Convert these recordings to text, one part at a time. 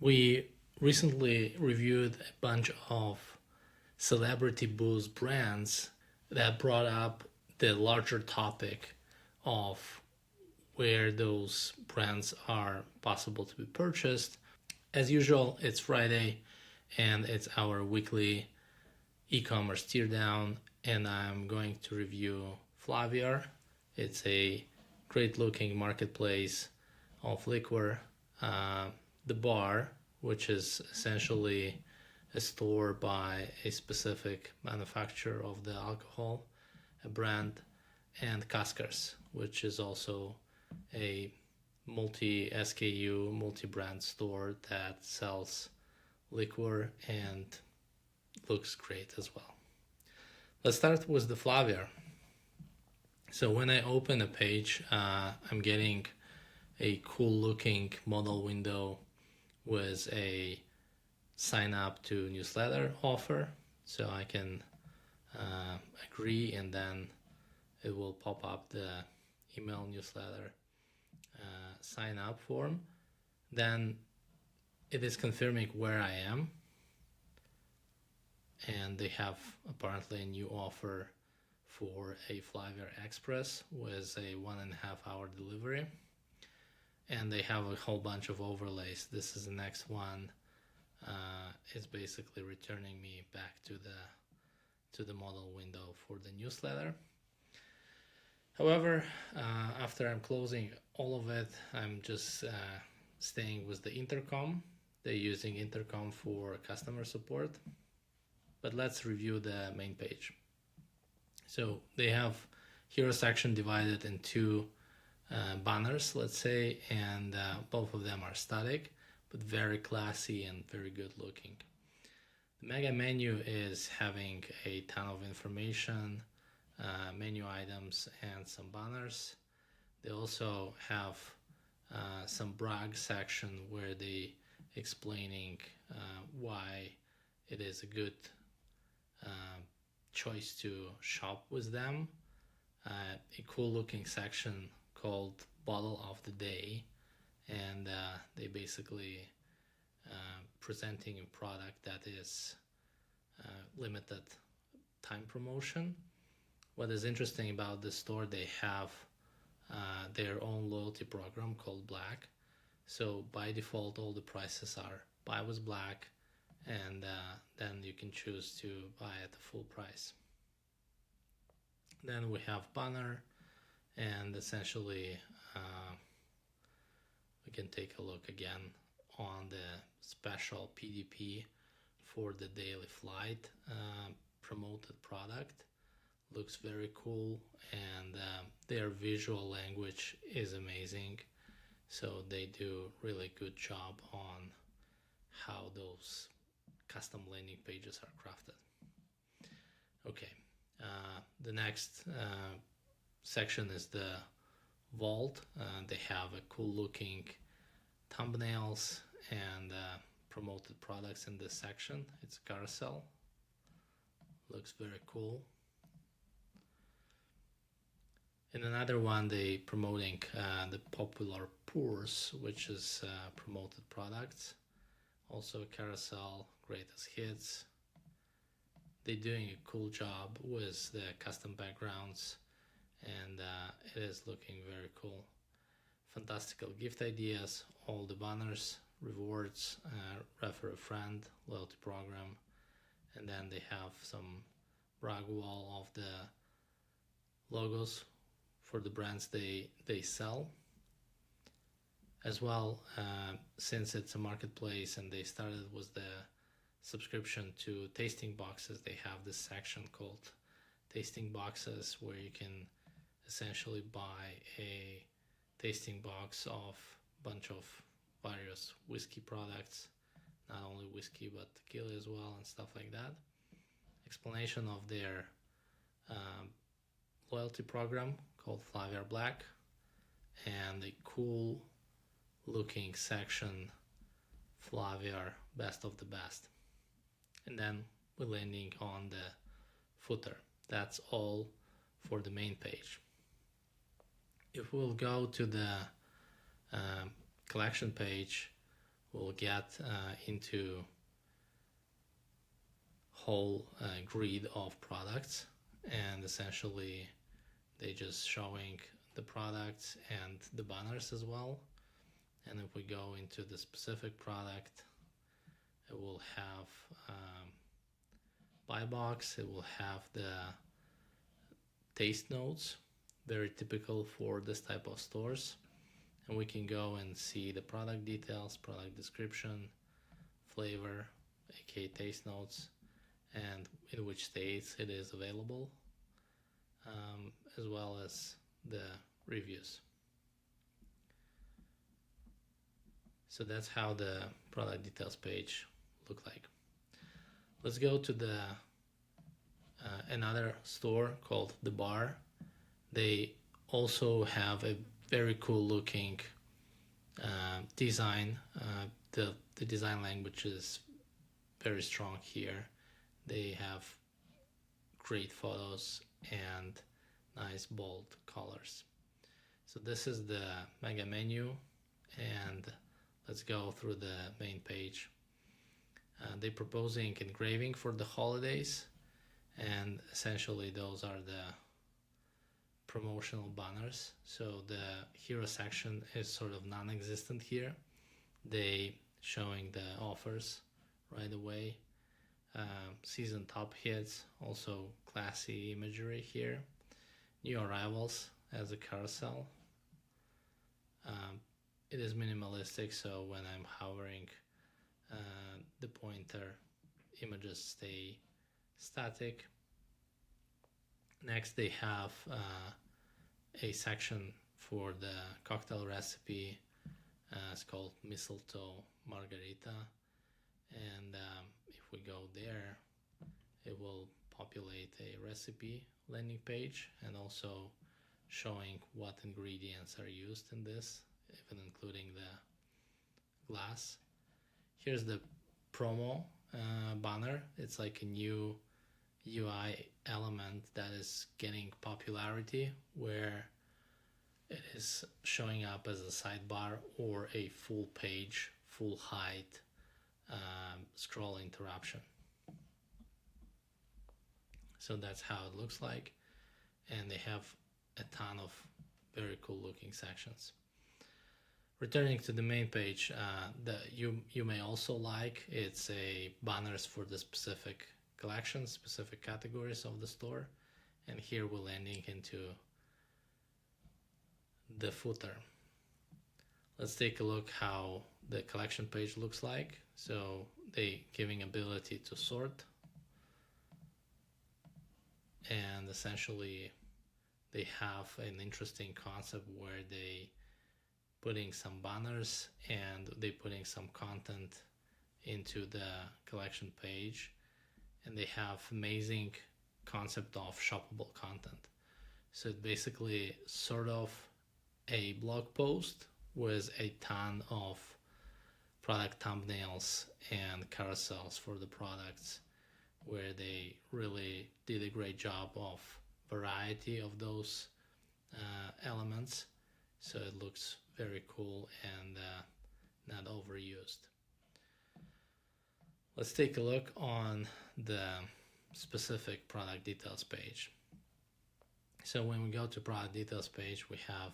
We recently reviewed a bunch of celebrity booze brands that brought up the larger topic of where those brands are possible to be purchased. As usual, it's Friday and it's our weekly e-commerce teardown, and I'm going to review Flaviar. It's a great looking marketplace of liquor. The bar, which is essentially a store by a specific manufacturer of the alcohol, a brand, and Kaskars, which is also a multi SKU, multi brand store that sells liquor and looks great as well. Let's start with the Flaviar. So when I open a page, I'm getting a cool looking model window with a sign up to newsletter offer. So I can agree, and then it will pop up the email newsletter sign up form. Then it is confirming where I am, and they have apparently a new offer for a Flaviar Express with a 1.5 hour delivery, and they have a whole bunch of overlays. This is the next one. It's basically returning me back to the model window for the newsletter. However, after I'm closing all of it, I'm just staying with the intercom. They're using intercom for customer support. But let's review the main page. So they have hero section divided in two banners, let's say, and both of them are static, but very classy and very good looking. The mega menu is having a ton of information, menu items, and some banners. They also have some brag section where they explaining why it is a good choice to shop with them. A cool looking section called Bottle of the Day, and they basically presenting a product that is limited time promotion. What is interesting about this store, they have their own loyalty program called Black. So by default, all the prices are buy with Black, and then you can choose to buy at the full price. Then we have banner, and essentially we can take a look again on the special PDP for the daily flight promoted product. Looks very cool, and their visual language is amazing. So they do really good job on how those custom landing pages are crafted. Okay, the next section is the vault. They have a cool looking thumbnails and promoted products in this section. It's carousel. Looks very cool. In another one, they promoting the popular pours, which is promoted products. Also carousel, greatest hits. They're doing a cool job with the custom backgrounds, and it is looking very cool. Fantastical gift ideas, all the banners, rewards, refer a friend, loyalty program, and then they have some brag wall of the logos for the brands they sell. As well, since it's a marketplace and they started with the subscription to tasting boxes, they have this section called tasting boxes, where you can essentially buy a tasting box of a bunch of various whiskey products, not only whiskey but tequila as well and stuff like that. Explanation of their loyalty program called Flaviar Black, and a cool looking section, Flaviar Best of the Best. And then we're landing on the footer. That's all for the main page. If we'll go to the collection page, we'll get into whole grid of products, and essentially they just showing the products and the banners as well. And if we go into the specific product, it will have buy box, it will have the taste notes, very typical for this type of stores. And we can go and see the product details, product description, flavor, aka taste notes, and in which states it is available, as well as the reviews. So that's how the product details page look like. Let's go to the another store called The Bar. They also have a very cool looking design. The design language is very strong here. They have great photos and nice bold colors. So this is the mega menu, and let's go through the main page. They're proposing engraving for the holidays, and essentially those are the promotional banners. So the hero section is sort of non-existent here. They showing the offers right away. Season top hits, also classy imagery here. New arrivals as a carousel. It is minimalistic, so when I'm hovering the pointer, images stay static. Next they have a section for the cocktail recipe. It's called Mistletoe Margarita, and if we go there, it will populate a recipe landing page, and also showing what ingredients are used in this, even including the glass. Here's the promo banner. It's like a new UI element that is getting popularity, where it is showing up as a sidebar or a full page, full height scroll interruption. So that's how it looks like, and they have a ton of very cool looking sections. Returning to the main page, that you may also like, it's a banners for the specific collections, specific categories of the store, and here we're landing into the footer. Let's take a look how the collection page looks like. So they giving ability to sort, and essentially they have an interesting concept where they putting some banners and they putting some content into the collection page, and they have amazing concept of shoppable content. So it's basically sort of a blog post with a ton of product thumbnails and carousels for the products, where they really did a great job of variety of those elements. So it looks very cool and not overused. Let's take a look on the specific product details page. So when we go to product details page, we have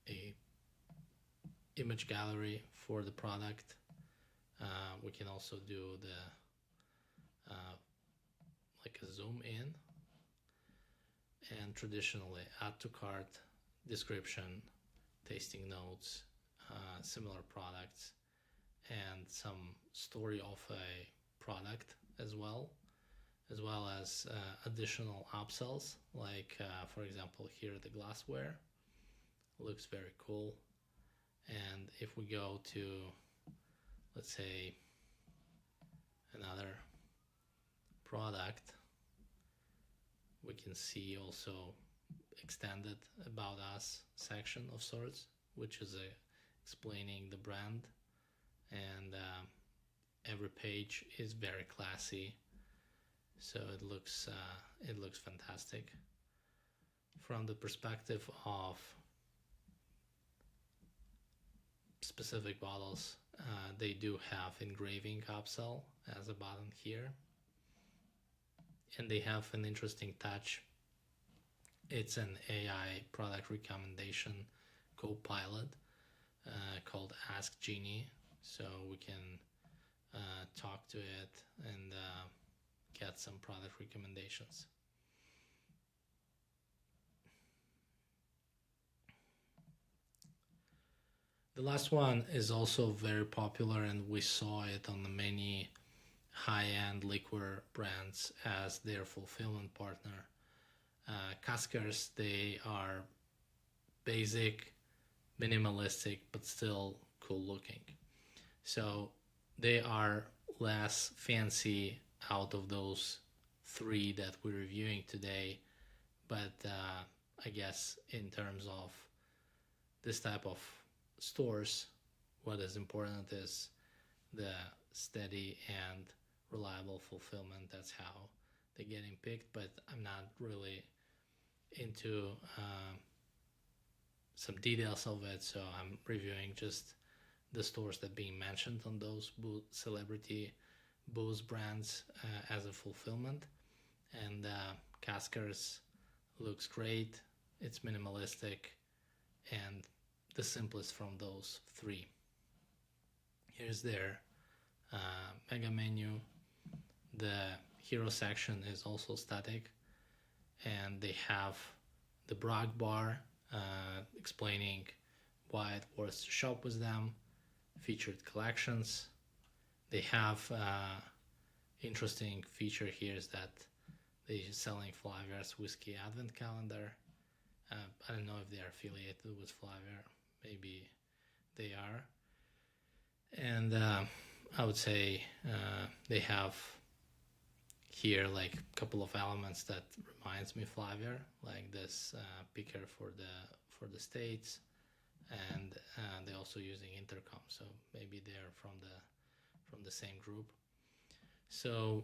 a image gallery for the product. We can also do the like a zoom in, and traditionally add to cart, description, tasting notes, similar products, and some story of a product as well as additional upsells, like for example here the glassware looks very cool. And if we go to, let's say, another product, we can see also extended about us section of sorts, which is explaining the brand, and every page is very classy, so it looks fantastic. From the perspective of specific bottles, they do have engraving upsell as a button here. And they have an interesting touch. It's an AI product recommendation co-pilot called Ask Genie. So we can talk to it and get some product recommendations. The last one is also very popular, and we saw it on the many high-end liquor brands as their fulfillment partner. Caskers, they are basic, minimalistic, but still cool looking. So they are less fancy out of those three that we're reviewing today, but I guess in terms of this type of stores, what is important is the steady and reliable fulfillment. That's how they're getting picked, but I'm not really into some details of it, so I'm reviewing just the stores that being mentioned on those celebrity booze brands as a fulfillment. And Caskers looks great, it's minimalistic, and the simplest from those three. Here's their mega menu. The hero section is also static, and they have the brag bar explaining why it worth to shop with them, featured collections. They have interesting feature here is that they're selling Flaviar's whiskey advent calendar. I don't know if they are affiliated with Flaviar. Maybe they are. And I would say they have here like a couple of elements that reminds me of Flaviar, like this picker for the States, and they're also using intercom, so maybe they're from the same group. So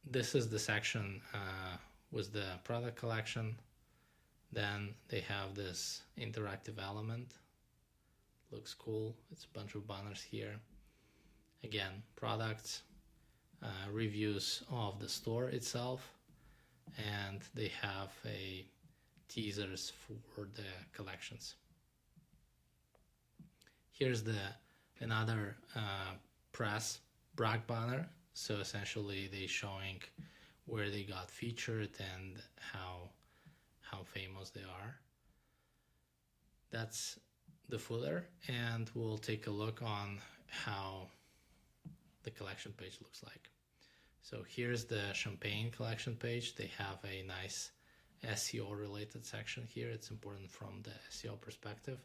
this is the section with the product collection. Then they have this interactive element. Looks cool. It's a bunch of banners here. Again, products, reviews of the store itself, and they have a teasers for the collections. Here's another press brag banner. So essentially they showing where they got featured and how famous they are. That's the footer, and we'll take a look on how the collection page looks like. So here's the Champagne collection page. They have a nice SEO related section here. It's important from the SEO perspective.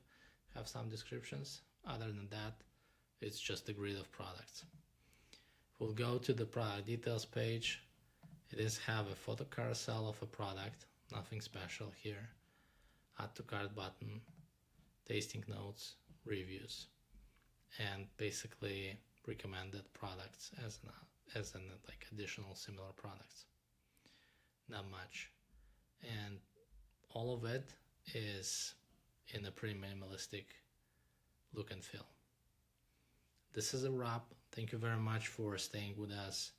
Have some descriptions. Other than that, it's just a grid of products. We'll go to the product details page. It is have a photo carousel of a product. Nothing special here. Add to cart button, tasting notes, reviews, and basically recommended products as an like additional similar products. Not much, and all of it is in a pretty minimalistic look and feel. This is a wrap. Thank you very much for staying with us